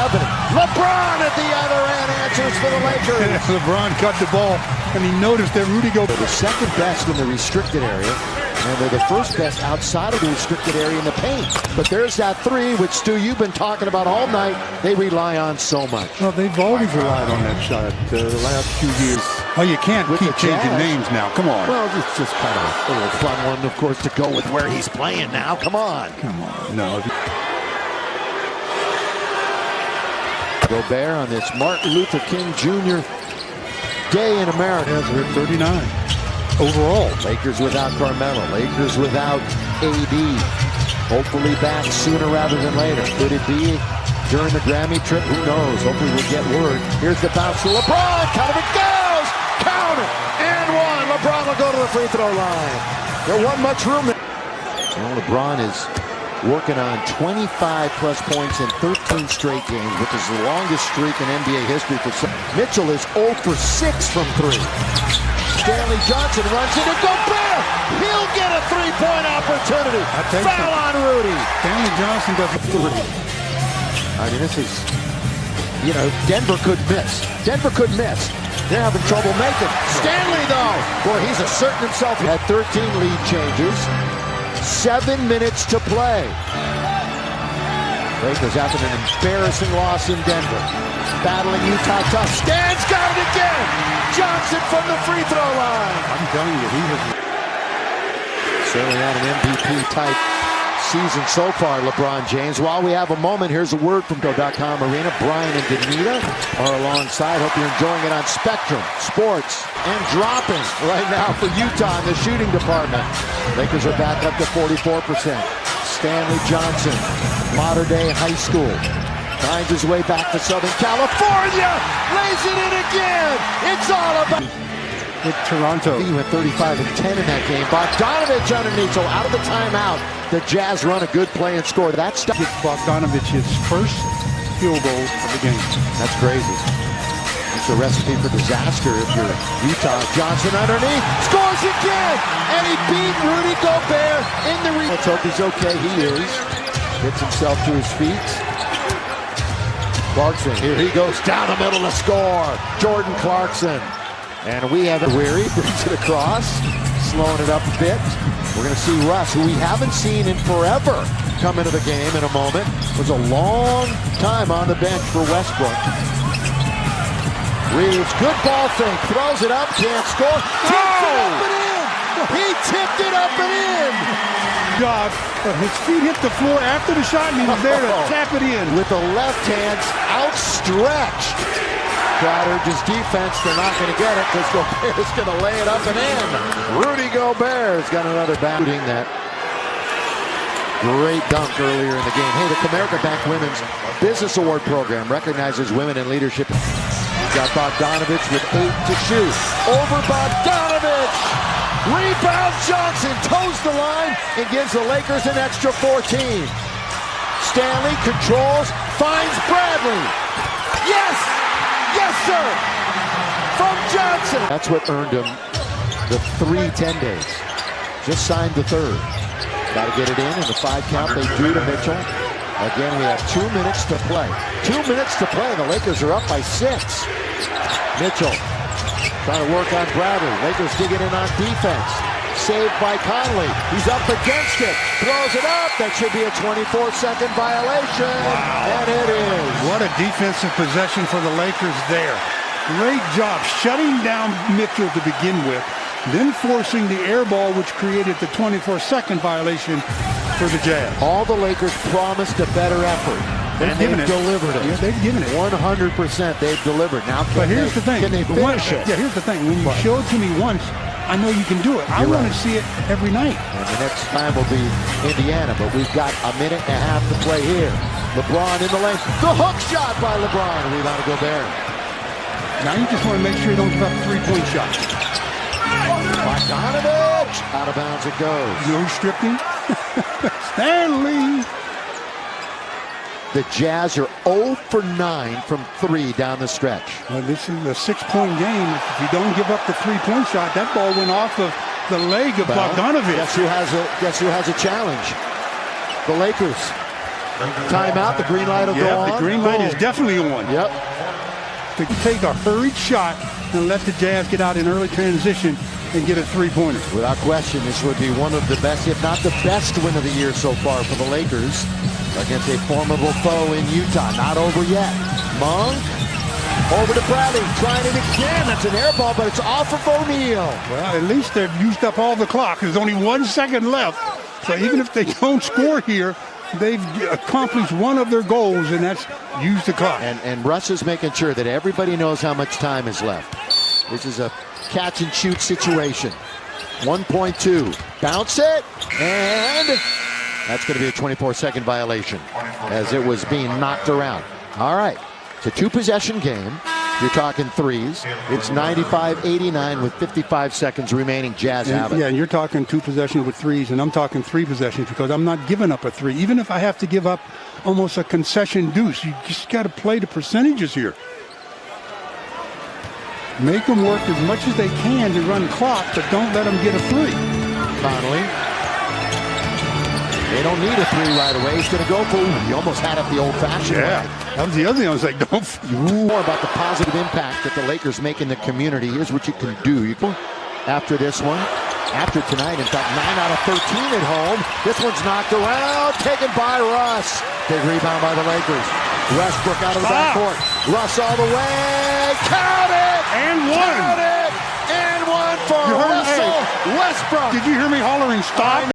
Levin. LeBron at the other end answers for the Lakers. LeBron cut the ball, and he noticed that Rudy Gobert. They're the second best in the restricted area, and they're the first best outside of the restricted area in the paint. But there's that three, which, Stu, you've been talking about all night. They rely on so much. Well, they've always relied on that shot the last few years. Oh, you can't keep changing names now. Come on. Well, it's just kind of a little fun one, of course, to go with where he's playing now. Come on. Come on. No. Gobert on this Martin Luther King Jr. Day in America. Yes, we're at 39 overall. Lakers without Carmelo. Lakers without AD. Hopefully back sooner rather than later. Could it be during the Grammy trip? Who knows? Hopefully we'll get word. Here's the bounce to LeBron. Count it goes. Count it. And one. LeBron will go to the free throw line. There wasn't much room. Well, LeBron is working on 25-plus points in 13 straight games, which is the longest streak in NBA history. Mitchell is 0 for 6 from 3. Stanley Johnson runs into Gobert. He'll get a three-point opportunity. Foul on Rudy. Stanley Johnson doesn't. I mean, this is, you know, Denver could miss. Denver could miss. They're having trouble making. Stanley, though, boy, he's asserting himself. Had 13 lead changes. 7 minutes to play. Lakers after an embarrassing loss in Denver. Battling Utah tough. Stan's got it again. Johnson from the free throw line. I'm telling you, he was certainly had an MVP type season so far, LeBron James. While we have a moment, here's a word from Go.com Arena. Brian and Danita are alongside. Hope you're enjoying it on Spectrum Sports. And dropping right now for Utah in the shooting department. Lakers are back up to 44%. Stanley Johnson, Mater Dei High School, finds his way back to Southern California. Lays it in again. It's all about with Toronto. He went 35 and 10 in that game. Bogdanovich underneath, so out of the timeout. The Jazz run a good play and score. That stuff. It's Bogdanovich's first field goal of the game. That's crazy. It's a recipe for disaster if you're Utah. Johnson underneath, scores again, and he beat Rudy Gobert in the Let's hope he's okay. He is. Gets himself to his feet. Clarkson, here he goes down the middle to score. Jordan Clarkson. And we have it. Weary brings it across, slowing it up a bit. We're going to see Russ, who we haven't seen in forever, come into the game in a moment. It was a long time on the bench for Westbrook. Reeves, good ball fake, throws it up, can't score. Tips it up and in. He tipped it up and in. God, his feet hit the floor after the shot, and he was there to tap it in. With the left hand outstretched. Crowder, just defense, they're not going to get it because Gobert's going to lay it up and in. Rudy Gobert's got another back. That great dunk earlier in the game. Hey, the Comerica Bank Women's Business Award Program recognizes women in leadership. We've got Bogdanovich with 8 to shoot. Over Bogdanovich! Rebound Johnson toes the line and gives the Lakers an extra 14. Stanley controls, finds Bradley. Yes! Yes, sir! From Johnson. That's what earned him the 3 10 days. Just signed the 3rd. Got to get it in the 5 count. They drew to Mitchell. Again, we have 2 minutes to play. 2 minutes to play. The Lakers are up by 6. Mitchell trying to work on Bradley. Lakers digging in on defense. Saved by Conley. He's up against it. Throws it up. That should be a 24-second violation. Wow. And it is. What a defensive possession for the Lakers there. Great job shutting down Mitchell to begin with, then forcing the air ball, which created the 24-second violation for the Jazz. All the Lakers promised a better effort. And they've delivered it. Yeah, they've given it. 100% they've delivered. Now, but here's the thing. Can they finish it? Yeah, here's the thing. When you show it to me once, I know you can do it. I want to see it every night. And the next time will be Indiana, but we've got a minute and a half to play here. LeBron in the lane. The hook shot by LeBron. Rebound to Gobert. Now you just want to make sure you don't give up a 3-point shot. Bogdanovich. Out of bounds it goes. No stripping. Stanley. The Jazz are 0 for 9 from 3 down the stretch. Well, this is a 6-point game. If you don't give up the 3-point shot, that ball went off of the leg of Bogdanovich. Guess who has a challenge? The Lakers. Timeout. The green light will go on. The green light is Boom. definitely on. Yep. To take a hurried shot and let the Jazz get out in early transition and get a three-pointer. Without question, this would be one of the best, if not the best win of the year so far for the Lakers against a formidable foe in Utah. Not over yet. Monk over to Bradley, trying it again. That's an air ball, but it's off of O'Neal. Well, at least they've used up all the clock. There's only 1 second left. So even if they don't score here, they've accomplished one of their goals, and that's use the clock. And Russ is making sure that everybody knows how much time is left. This is a catch and shoot situation. 1.2. Bounce it, and that's going to be a 24-second violation as it was being knocked around. All right, it's a two-possession game. You're talking threes. It's 95-89 with 55 seconds remaining. Jazz have it. Yeah, and you're talking two possessions with threes, and I'm talking three possessions because I'm not giving up a three. Even if I have to give up almost a concession deuce, you just got to play the percentages here. Make them work as much as they can to run clock, but don't let them get a three. Connolly. They don't need a three right away. He's going to go for it. He almost had it the old-fashioned way. That was the other thing. I was like, don't. More about the positive impact that the Lakers make in the community. Here's what you can do. After this one, after tonight, in fact, 9 out of 13 at home. This one's knocked around, taken by Russ. Big rebound by the Lakers. Westbrook out of the backcourt. Russ all the way. Count it! And one. Count it! And one for Russell Westbrook. Did you hear me hollering stop?